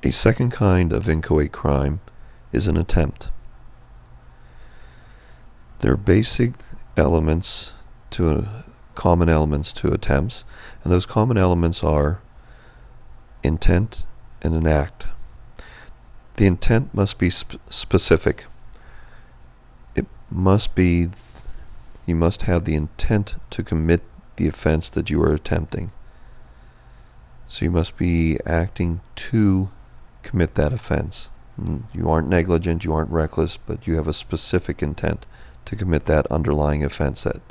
A second kind of inchoate crime is an attempt. There are basic elements common elements to attempts, and those common elements are intent and an act. The intent must be specific. It must be, you must have the intent to commit the offense that you are attempting. So you must be acting to commit that offense. You aren't negligent, you aren't reckless, but you have a specific intent to commit that underlying offense, that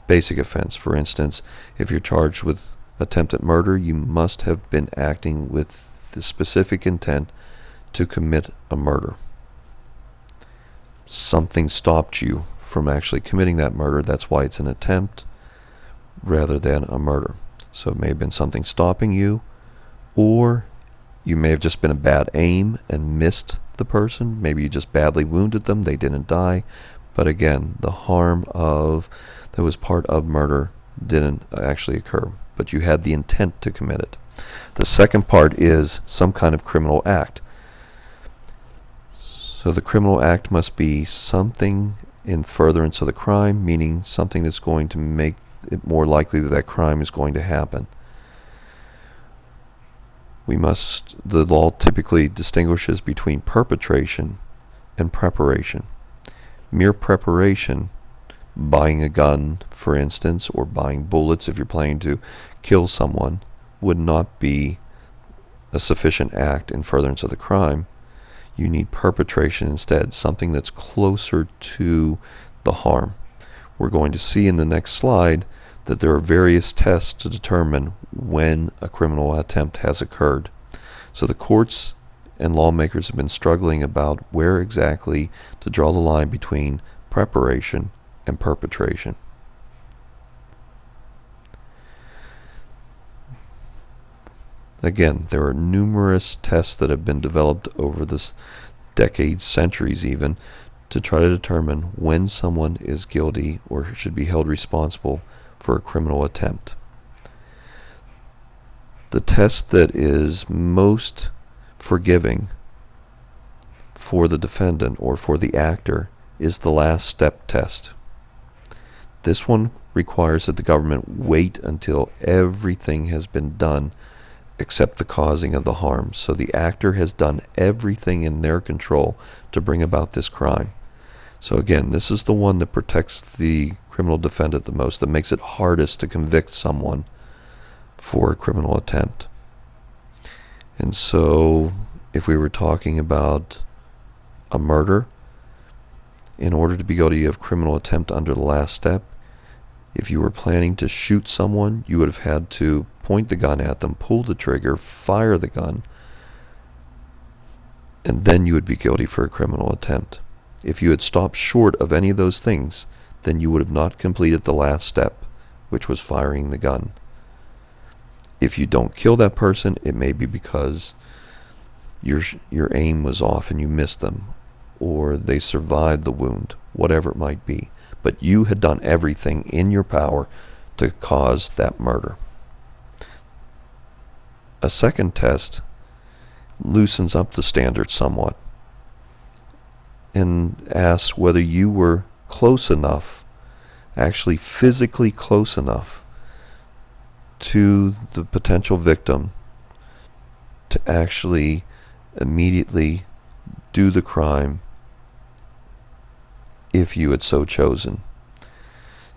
basic offense. For instance, if you're charged with attempted murder, you must have been acting with the specific intent to commit a murder. Something stopped you from actually committing that murder. That's why it's an attempt rather than a murder. So it may have been something stopping you, or you may have just been a bad aim and missed the person. Maybe you just badly wounded them, they didn't die. But again, the harm that was part of murder didn't actually occur, but you had the intent to commit it. The second part is some kind of criminal act. So the criminal act must be something in furtherance of the crime, meaning something that's going to make it more likely that that crime is going to happen. The law typically distinguishes between perpetration and preparation. Mere preparation, buying a gun, for instance, or buying bullets if you're planning to kill someone, would not be a sufficient act in furtherance of the crime. You need perpetration instead, something that's closer to the harm. We're going to see in the next slide that there are various tests to determine when a criminal attempt has occurred. So the courts and lawmakers have been struggling about where exactly to draw the line between preparation and perpetration. Again, there are numerous tests that have been developed over the decades, centuries even, to try to determine when someone is guilty or should be held responsible for a criminal attempt. The test that is most forgiving for the defendant or for the actor is the last step test. This one requires that the government wait until everything has been done except the causing of the harm. So the actor has done everything in their control to bring about this crime. So again, this is the one that protects the criminal defendant the most, that makes it hardest to convict someone for a criminal attempt. And so if we were talking about a murder, in order to be guilty of criminal attempt under the last step, if you were planning to shoot someone, you would have had to point the gun at them, pull the trigger, fire the gun, and then you would be guilty for a criminal attempt. If you had stopped short of any of those things, then you would have not completed the last step, which was firing the gun. If you don't kill that person, it may be because your aim was off and you missed them, or they survived the wound, whatever it might be. But you had done everything in your power to cause that murder. A second test loosens up the standard somewhat and asks whether you were close enough, actually physically close enough to the potential victim to actually immediately do the crime if you had so chosen.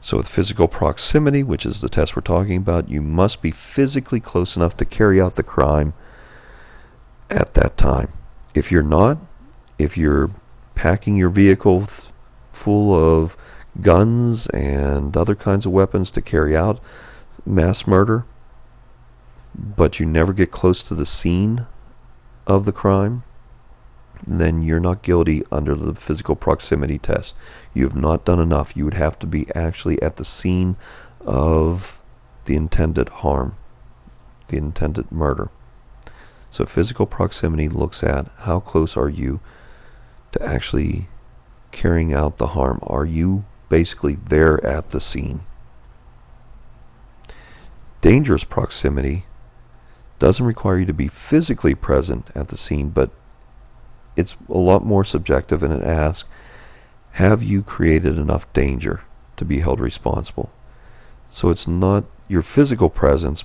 So with physical proximity, which is the test we're talking about, you must be physically close enough to carry out the crime at that time. If you're not, if you're packing your vehicle full of guns and other kinds of weapons to carry out mass murder, but you never get close to the scene of the crime, then you're not guilty under the physical proximity test. You have not done enough. You would have to be actually at the scene of the intended harm, the intended murder. So physical proximity looks at how close are you to actually carrying out the harm. Are you basically there at the scene? Dangerous proximity Doesn't require you to be physically present at the scene, but it's a lot more subjective, and it asks, have you created enough danger to be held responsible? So it's not your physical presence,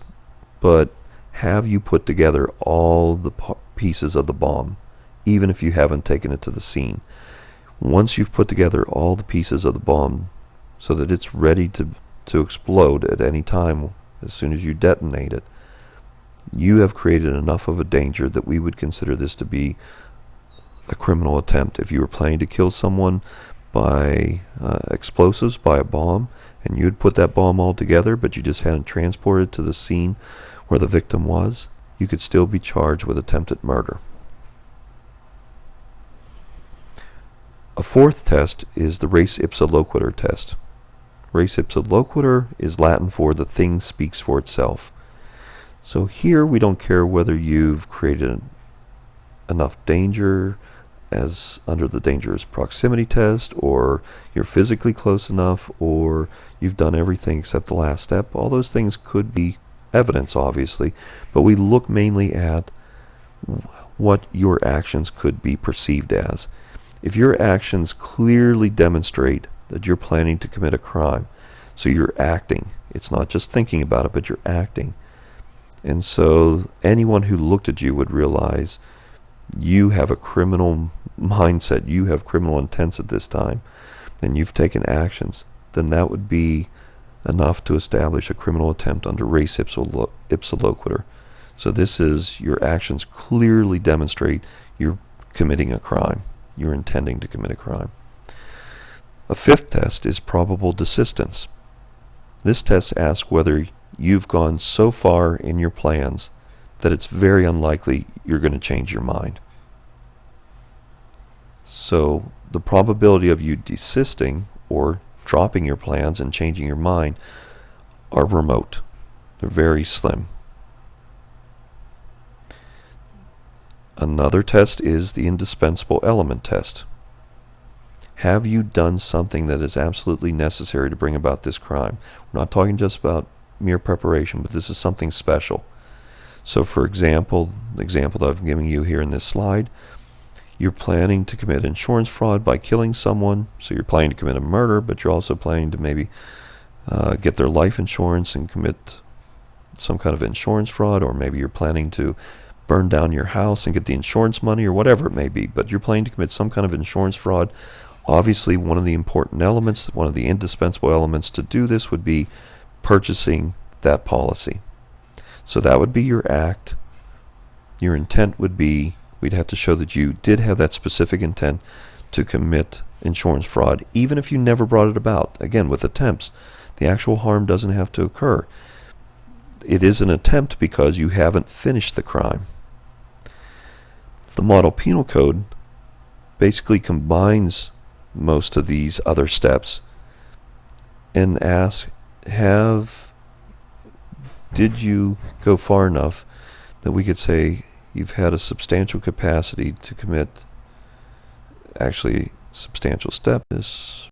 but have you put together all the pieces of the bomb, even if you haven't taken it to the scene? Once you've put together all the pieces of the bomb so that it's ready to explode at any time as soon as you detonate it, you have created enough of a danger that we would consider this to be a criminal attempt. If you were planning to kill someone by explosives, by a bomb, and you had put that bomb all together, but you just hadn't transported to the scene where the victim was, you could still be charged with attempted murder. A fourth test is the res ipsa loquitur test. Res ipsa loquitur is Latin for the thing speaks for itself. So here we don't care whether you've created enough danger as under the dangerous proximity test, or you're physically close enough, or you've done everything except the last step. All those things could be evidence, obviously, but we look mainly at what your actions could be perceived as. If your actions clearly demonstrate that you're planning to commit a crime, so you're acting, it's not just thinking about it, but you're acting. And so anyone who looked at you would realize you have a criminal mindset, you have criminal intents at this time, and you've taken actions, then that would be enough to establish a criminal attempt under res ipsa loquitur. So this is your actions clearly demonstrate you're committing a crime, you're intending to commit a crime. A fifth test is probable desistance. This test asks whether you've gone so far in your plans that it's very unlikely you're going to change your mind. So the probability of you desisting or dropping your plans and changing your mind are remote. They're very slim. Another test is the indispensable element test. Have you done something that is absolutely necessary to bring about this crime? We're not talking just about mere preparation, but this is something special. So for example, the example that I'm giving you here in this slide, you're planning to commit insurance fraud by killing someone, so you're planning to commit a murder, but you're also planning to maybe get their life insurance and commit some kind of insurance fraud, or maybe you're planning to burn down your house and get the insurance money, or whatever it may be, but you're planning to commit some kind of insurance fraud. Obviously, one of the important elements, one of the indispensable elements to do this would be purchasing that policy. So that would be your act. Your intent would be, we'd have to show that you did have that specific intent to commit insurance fraud, even if you never brought it about. Again, with attempts, the actual harm doesn't have to occur. It is an attempt because you haven't finished the crime. The Model Penal Code basically combines most of these other steps and asks, did you go far enough that we could say you've had a substantial capacity to commit, actually substantial step is